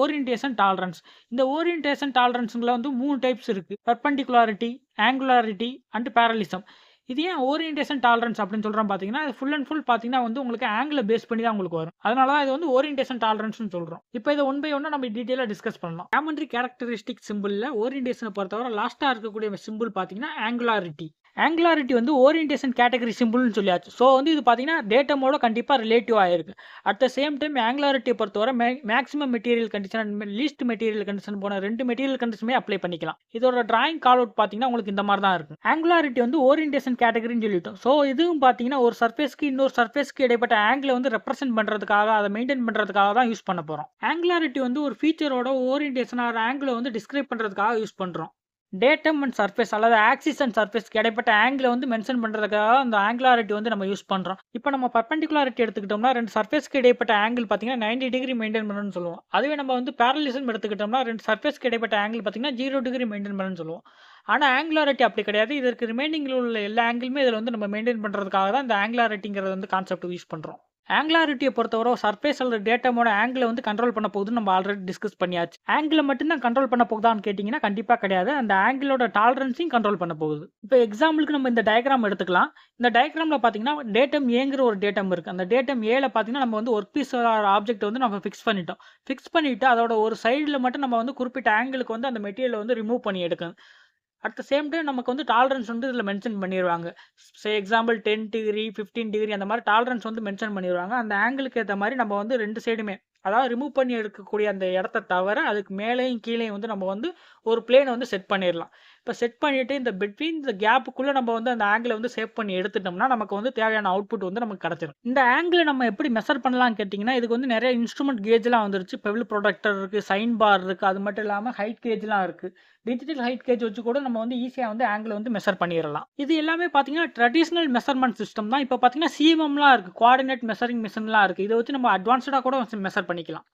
Orientation tolerance. இந்த orientation டாலரன்ஸ்ல வந்து 3 types இருக்கு. பெர்பெண்டிகுலாரிட்டி, ஆங்குலாரிட்டி அண்ட் பேரலிசம். இது ஏன் ஓரியன்டேஷன் டாலரன்ஸ் அப்படின்னு சொல்றோம் பார்த்தீங்கன்னா, அது ஃபுல் அண்ட் ஃபுல் பார்த்தீங்கன்னா வந்து உங்களுக்கு ஆங்கிள பேஸ் பண்ணி தான் உங்களுக்கு வரும். அதனால தான் இது வந்து ஓரியன்டேஷன் டாலரன்ஸ்னு சொல்றோம். இப்போ இத ஒன் பை ஒன்னா நம்ம டீடைலா டிஸ்கஸ் பண்ணலாம். ஜியோமெட்ரி கேரக்டரிஸ்டிக் சிம்பிள்ல ஓரியன்டேஷன பொறுத்தவரை லாஸ்ட்டா இருக்கக்கூடிய சிம்பிள் பார்த்தீங்கன்னா ஆங்குலாரிட்டி. ஆங்குலாரிட்டி வந்து ஓரியன்டேஷன் கேட்டகரி சிம்பிள்னு சொல்லியாச்சு. ஸோ வந்து இது பார்த்தீங்கன்னா டேட்டமோட கண்டிப்பா ரிலேட்டிவா இருக்கு. அட் த சேம் டைம் ஆங்குலாரிட்டிய பொறுத்தவரை maximum material condition and least material condition போன 2 மெட்டீரியல் கண்டிஷனுமே அப்ளை பண்ணிக்கலாம். இதோட டிராயிங் கால் அவுட் பார்த்தீங்கன்னா உங்களுக்கு இந்த மாதிரி தான் இருக்கும். ஆங்குலாரிட்டி வந்து ஓரியன்டேஷன் கேட்டகரின்னு சொல்லிட்டோம். ஸோ இதுவும் பார்த்தீங்கன்னா ஒரு சர்ஃபேஸ்க்கு இன்னொரு சர்ஃபேஸ்க்கு இடைப்பட்ட ஆங்கிளை வந்து ரெப்ரசென்ட் பண்றதுக்காக, அதை மெயின்டைன் பண்றதுக்காக தான் யூஸ் பண்ண போறோம். ஆங்குலாரிட்டி வந்து ஒரு ஃபீச்சரோட ஓரியன்டேஷன் ஆர் ஆங்கிளை வந்து டிஸ்கிரைப் பண்றதுக்காக யூஸ் பண்றோம். டேட்டம் அண்ட் சர்ஃபேஸ் அல்லது ஆக்சிஸ் அண்ட் சர்ஃபேஸ்க்கு இடைப்பட்ட ஆங்கிளை வந்து மென்ஷன் பண்றதுக்காக அந்த ஆங்குலாரிட்டி வந்து நம்ம யூஸ் பண்றோம். இப்போ நம்ம பெர்பெண்டிகுலாரிட்டி எடுத்துக்கிட்டோம்னா 2 சர்ஃபேஸ்க்கு இடைப்பட்ட ஆங்கிள் பார்த்தீங்கன்னா 90 டிகிரி மெயின்டைன் பண்ணணும்னு சொல்லுவோம். அதுவே நம்ம வந்து பேரலிசம் எடுத்துக்கிட்டோம்னா 2 சர்ஃபேஸ்க்கு இடைப்பட்ட ஆங்கிள் பார்த்தீங்கன்னா 0 டிகிரி மெயின்டைன் பண்ணணும்னு சொல்லுவோம். ஆனா ஆங்குலாரிட்டி அப்படி கிடையாது. இதற்கு ரிமைனிங்ல உள்ள எல்லா ஆங்கிளுமே இதில் வந்து நம்ம மெயின்டைன் பண்றதுக்காக தான் இந்த ஆங்குலாரிட்டிங்கிறது வந்து கான்செப்ட் யூஸ் பண்றோம். ஆங்குலாரிட்டியை பொறுத்தவரை சர்ஃபேஸ் அல்லது டேட்டமோட ஆங்கிளை வந்து கண்ட்ரோல் பண்ண போகுதுன்னு நம்ம ஆல்ரெடி டிஸ்கஸ் பண்ணியாச்சு. ஆங்கிளை மட்டும்தான் கண்ட்ரோல் பண்ண போகுதான்னு கேட்டிங்கன்னா கண்டிப்பாக கிடையாது. அந்த ஆங்கிளோட டாலரன்ஸையும் கண்ட்ரோல் பண்ண போகுது. இப்போ எக்ஸாம்பிளுக்கு நம்ம இந்த டயக்ராம் எடுத்துக்கலாம். இந்த டயக்ராமில் பார்த்தீங்கன்னா டேட்டம் ஏங்கிற ஒரு டேட்டம் இருக்குது. அந்த டேட்டம் ஏல பார்த்தீங்கன்னா நம்ம வந்து ஒர்க் பீஸ் ஆப்ஜெக்ட் வந்து நம்ம ஃபிக்ஸ் பண்ணிட்டோம். ஃபிக்ஸ் பண்ணிவிட்டு அதோட ஒரு சைடில் மட்டும் நம்ம வந்து குறிப்பிட்ட ஆங்கிளுக்கு வந்து அந்த மெட்டீரியலை வந்து ரிமூவ் பண்ணி எடுக்கணும். அட் த சேம் டைம் நமக்கு வந்து டாலரன்ஸ் வந்து இதில் மென்ஷன் பண்ணிடுவாங்க. எக்ஸாம்பிள் 10 டிகிரி 15 டிகிரி அந்த மாதிரி டாலரன்ஸ் வந்து மென்ஷன் பண்ணிடுவாங்க. அந்த ஆங்கிளுக்கு ஏற்ற மாதிரி நம்ம வந்து 2 சைடுமே அதாவது ரிமூவ் பண்ணி எடுக்கக்கூடிய அந்த இடத்த தவிர அதுக்கு மேலேயும் கீழேயும் வந்து நம்ம வந்து ஒரு பிளேனை வந்து செட் பண்ணிடலாம். இப்போ செட் பண்ணிவிட்டு இந்த பிட்வீன் இந்த கேப்புக்குள்ளே நம்ம வந்து அந்த ஆங்கிளை வந்து சேவ் பண்ணி எடுத்துட்டோம்னா நமக்கு வந்து தேவையான அவுட்புட் வந்து நமக்கு கிடச்சிடும். இந்த ஆங்கிளை நம்ம எப்படி மெஷர் பண்ணலாம்னு கேட்டிங்கன்னா இதுக்கு வந்து நிறைய இன்ஸ்ட்ருமெண்ட் கேஜ்லாம் வந்துருச்சு. பெவில் ப்ரொடக்டர் இருக்குது, சைன் பார் இருக்குது, அது மட்டும் இல்லாமல் ஹைட் கேஜ்லாம் இருக்குது. டிஜிட்டல் ஹைட் கேஜ் வச்சு கூட நம்ம வந்து ஈஸியாக வந்து ஆங்கிள் வந்து மெஷர் பண்ணிடலாம். இது எல்லாமே பார்த்தீங்கன்னா ட்ரெடிஷ்னல் மெஷர்மெண்ட் சிஸ்டம் தான். இப்போ பார்த்தீங்கன்னா சிஎம்எம்லாம் இருக்குது, கோஆர்டினேட் மெஷரிங் மிஷின்லாம் இருக்குது. இதை வச்சு நம்ம அட்வான்ஸ்டாக கூட மெஷர் பண்ணிக்கலாம்.